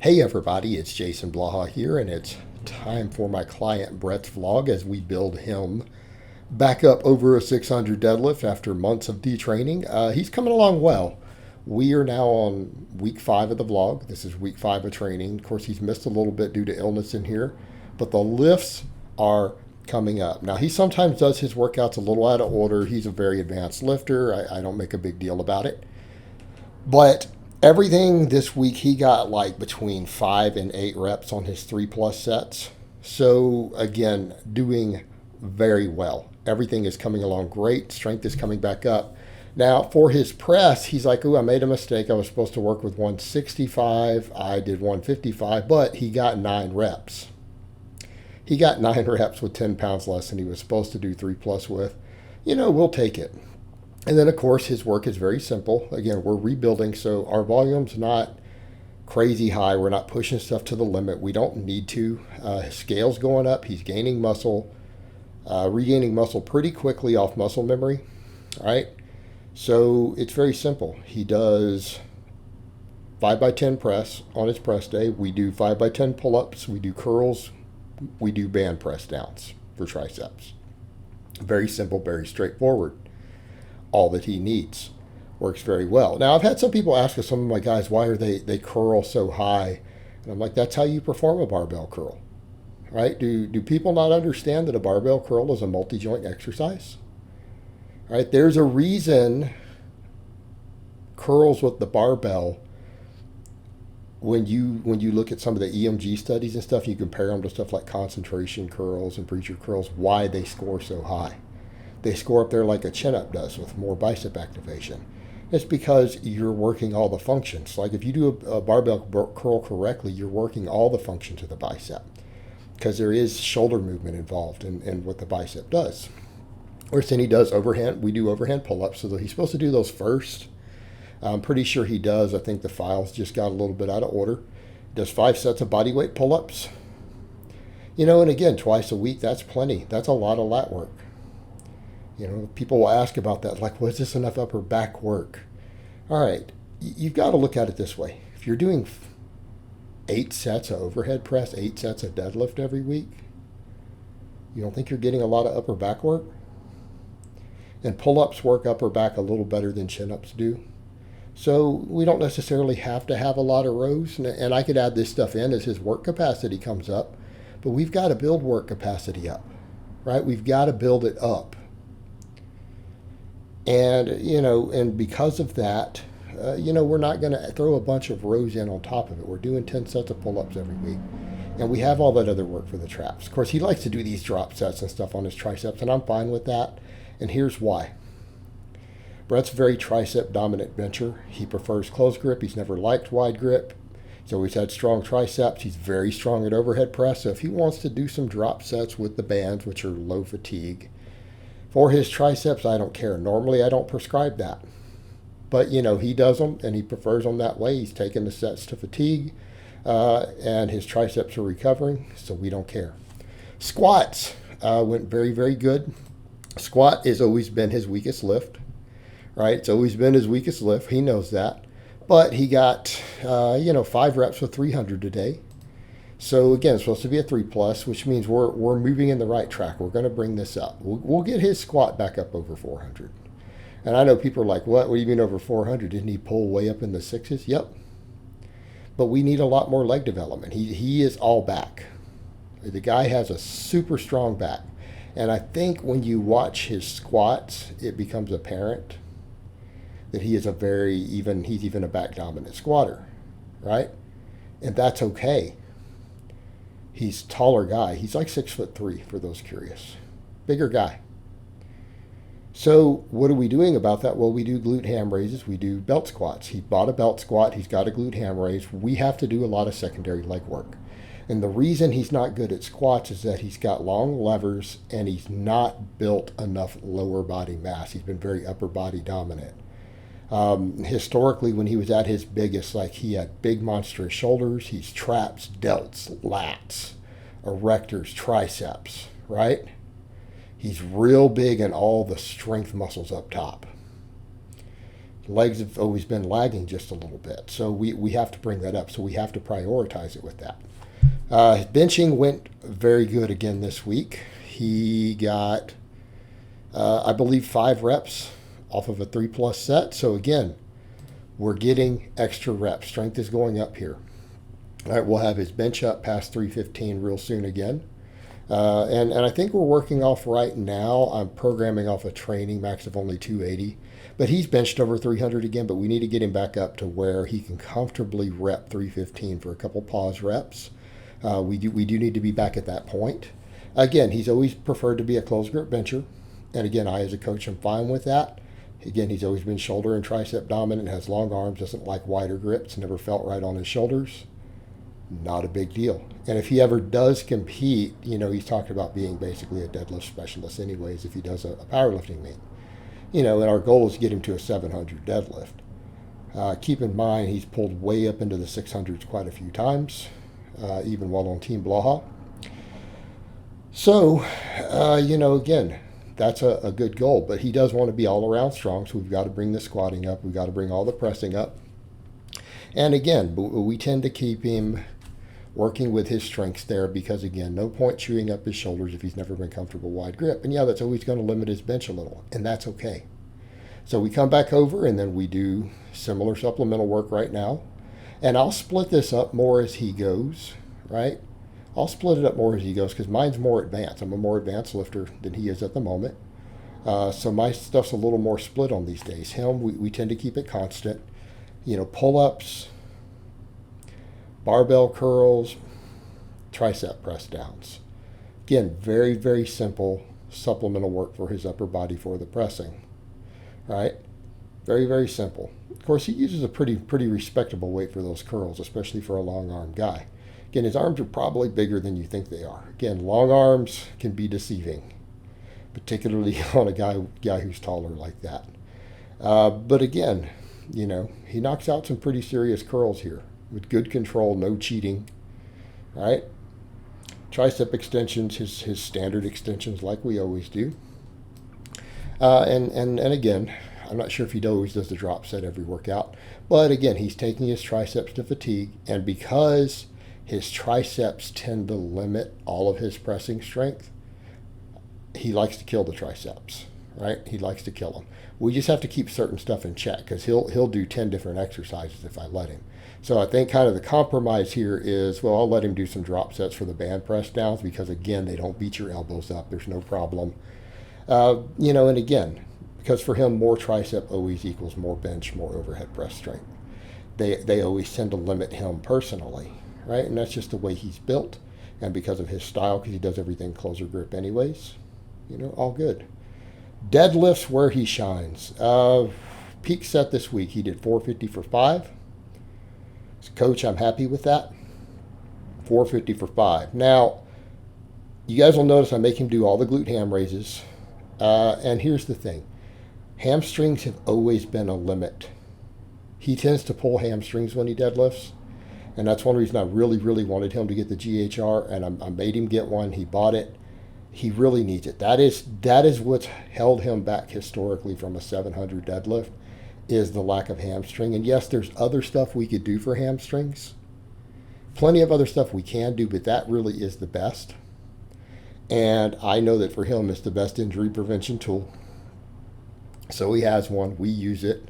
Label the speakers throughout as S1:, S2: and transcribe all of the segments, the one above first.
S1: Hey everybody, it's Jason Blaha here, and it's time for my client Brett's vlog as we build him back up over a 600 deadlift after months of detraining. He's coming along well. We are now on week 5 of the vlog. This is week 5 of training. Of course, he's missed a little bit due to illness in here, but the lifts are coming up. Now, he sometimes does his workouts a little out of order. He's a very advanced lifter. I don't make a big deal about it. But everything this week, he got like between 5 and 8 reps on his 3+ sets. So again, doing very well. Everything is coming along great. Strength is coming back up. Now for his press, he's like, "Ooh, I made a mistake. I was supposed to work with 165. I did 155, but he got 9 reps. He got 9 reps with 10 pounds less than he was supposed to do 3+ with. We'll take it. And then, of course, his work is very simple. Again, we're rebuilding, so our volume's not crazy high. We're not pushing stuff to the limit. We don't need to. His scale's going up. He's gaining muscle, regaining muscle pretty quickly off muscle memory. All right? So it's very simple. He does 5x10 press on his press day. We do 5x10 pull-ups. We do curls. We do band press downs for triceps. Very simple, very straightforward. All that he needs. Works very well. Now, I've had some people ask us, some of my guys, why are they curl so high? And I'm like, that's how you perform a barbell curl, right? Do people not understand that a barbell curl is a multi-joint exercise? Right? There's a reason curls with the barbell, when you look at some of the EMG studies and stuff, you compare them to stuff like concentration curls and preacher curls, why they score so high. They score up there like a chin-up does with more bicep activation. It's because you're working all the functions. Like if you do a barbell curl correctly, you're working all the functions of the bicep because there is shoulder movement involved in what the bicep does. Or then he does overhand. We do overhand pull-ups, so he's supposed to do those first. I'm pretty sure he does. I think the files just got a little bit out of order. He does 5 sets of bodyweight pull-ups. And again, twice a week, that's plenty. That's a lot of lat work. People will ask about that, like, well, is this enough upper back work? All right, you've got to look at it this way. If you're doing 8 sets of overhead press, 8 sets of deadlift every week, you don't think you're getting a lot of upper back work? And pull-ups work upper back a little better than chin-ups do. So we don't necessarily have to have a lot of rows, and I could add this stuff in as his work capacity comes up, but we've got to build work capacity up, right? We've got to build it up. And, and because of that, we're not going to throw a bunch of rows in on top of it. We're doing 10 sets of pull-ups every week. And we have all that other work for the traps. Of course, he likes to do these drop sets and stuff on his triceps, and I'm fine with that. And here's why. Brett's a very tricep dominant bencher. He prefers close grip. He's never liked wide grip. He's always had strong triceps. He's very strong at overhead press. So if he wants to do some drop sets with the bands, which are low fatigue, for his triceps, I don't care. Normally, I don't prescribe that. But, he does them, and he prefers them that way. He's taking the sets to fatigue, and his triceps are recovering, so we don't care. Squats went very, very good. Squat has always been his weakest lift, right? It's always been his weakest lift. He knows that. But he got, 5 reps with 300 today. So again, it's supposed to be a 3+, which means we're moving in the right track. We're going to bring this up. We'll get his squat back up over 400. And I know people are like, what do you mean over 400? Didn't he pull way up in the 6s? Yep. But we need a lot more leg development. He is all back. The guy has a super strong back. And I think when you watch his squats, it becomes apparent that he's even a back dominant squatter, right? And that's okay. He's a taller guy. He's like 6'3" for those curious. Bigger guy. So what are we doing about that? Well, we do glute ham raises. We do belt squats. He bought a belt squat. He's got a glute ham raise. We have to do a lot of secondary leg work. And the reason he's not good at squats is that he's got long levers and he's not built enough lower body mass. He's been very upper body dominant. Historically, when he was at his biggest, like he had big monstrous shoulders, he's traps, delts, lats, erectors, triceps, right? He's real big in all the strength muscles up top. Legs have always been lagging just a little bit. So we have to bring that up. So we have to prioritize it with that. Benching went very good again this week. He got, I believe, 5 reps off of a 3+ set. So again, we're getting extra reps. Strength is going up here. All right, we'll have his bench up past 315 real soon again. And I think we're working off right now. I'm programming off a training max of only 280. But he's benched over 300 again, but we need to get him back up to where he can comfortably rep 315 for a couple pause reps. We do need to be back at that point. Again, he's always preferred to be a closed grip bencher. And again, I as a coach am fine with that. Again, he's always been shoulder and tricep dominant, has long arms, doesn't like wider grips, never felt right on his shoulders. Not a big deal. And if he ever does compete, he's talked about being basically a deadlift specialist anyways if he does a powerlifting meet. And our goal is to get him to a 700 deadlift. Keep in mind, he's pulled way up into the 600s quite a few times, even while on Team Blaha. So, again, that's a good goal. But he does want to be all around strong, so we've got to bring the squatting up. We've got to bring all the pressing up. And again, we tend to keep him working with his strengths there because, again, no point chewing up his shoulders if he's never been comfortable wide grip. And, that's always going to limit his bench a little, and that's okay. So we come back over, and then we do similar supplemental work right now. And I'll split this up more as he goes, right? I'll split it up more as he goes because mine's more advanced. I'm a more advanced lifter than he is at the moment. So my stuff's a little more split on these days. Him, we tend to keep it constant. Pull-ups, barbell curls, tricep press downs. Again, very, very simple supplemental work for his upper body for the pressing. All right? Very, very simple. Of course, he uses a pretty respectable weight for those curls, especially for a long arm guy. Again, his arms are probably bigger than you think they are. Again, long arms can be deceiving, particularly on a guy who's taller like that. But again, he knocks out some pretty serious curls here with good control, no cheating. All right? Tricep extensions, his standard extensions like we always do. And again, I'm not sure if he always does the drop set every workout. But again, he's taking his triceps to fatigue. And because his triceps tend to limit all of his pressing strength, he likes to kill the triceps, right? He likes to kill them. We just have to keep certain stuff in check because he'll do 10 different exercises if I let him. So I think kind of the compromise here is, well, I'll let him do some drop sets for the band press downs because, again, they don't beat your elbows up. There's no problem. And again, because for him, more tricep always equals more bench, more overhead press strength. They always tend to limit him personally, right? And that's just the way he's built. And because of his style, because he does everything closer grip anyways, all good. Deadlifts where he shines. Peak set this week, he did 450 for 5. As a coach, I'm happy with that. 450 for 5. Now, you guys will notice I make him do all the glute ham raises. And here's the thing. Hamstrings have always been a limit. He tends to pull hamstrings when he deadlifts. And that's one reason I really, really wanted him to get the GHR. And I made him get one. He bought it. He really needs it. That is what's held him back historically from a 700 deadlift, is the lack of hamstring. And yes, there's other stuff we could do for hamstrings. Plenty of other stuff we can do, but that really is the best. And I know that for him, it's the best injury prevention tool. So he has one. We use it.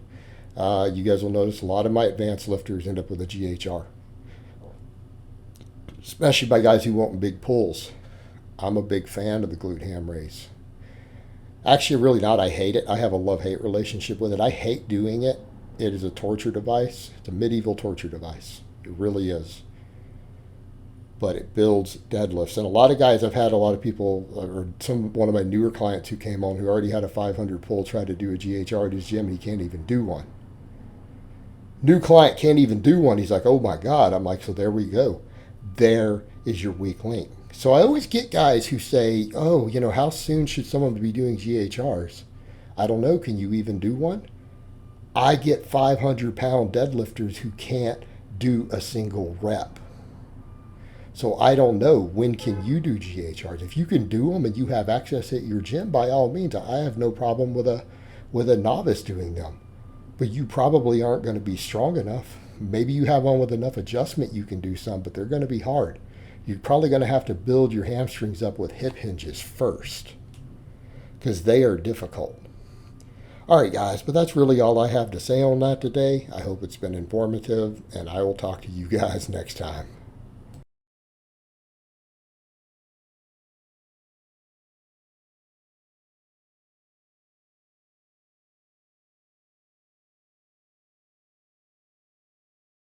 S1: You guys will notice a lot of my advanced lifters end up with a GHR, especially by guys who want big pulls. I'm a big fan of the glute ham raise. Actually, really not. I hate it. I have a love-hate relationship with it. I hate doing it. It is a torture device. It's a medieval torture device. It really is. But it builds deadlifts. And a lot of guys, I've had a lot of people, or one of my newer clients who came on who already had a 500 pull, tried to do a GHR at his gym. He can't even do one. New client can't even do one. He's like, oh my God. I'm like, so there we go. There is your weak link. So I always get guys who say, oh, how soon should someone be doing GHRs? I don't know. Can you even do one? I get 500-pound deadlifters who can't do a single rep. So I don't know, when can you do GHRs? If you can do them and you have access at your gym, by all means, I have no problem with a novice doing them. but you probably aren't going to be strong enough. Maybe you have one with enough adjustment you can do some, but they're going to be hard. You're probably going to have to build your hamstrings up with hip hinges first because they are difficult. All right, guys, but that's really all I have to say on that today. I hope it's been informative, and I will talk to you guys next time.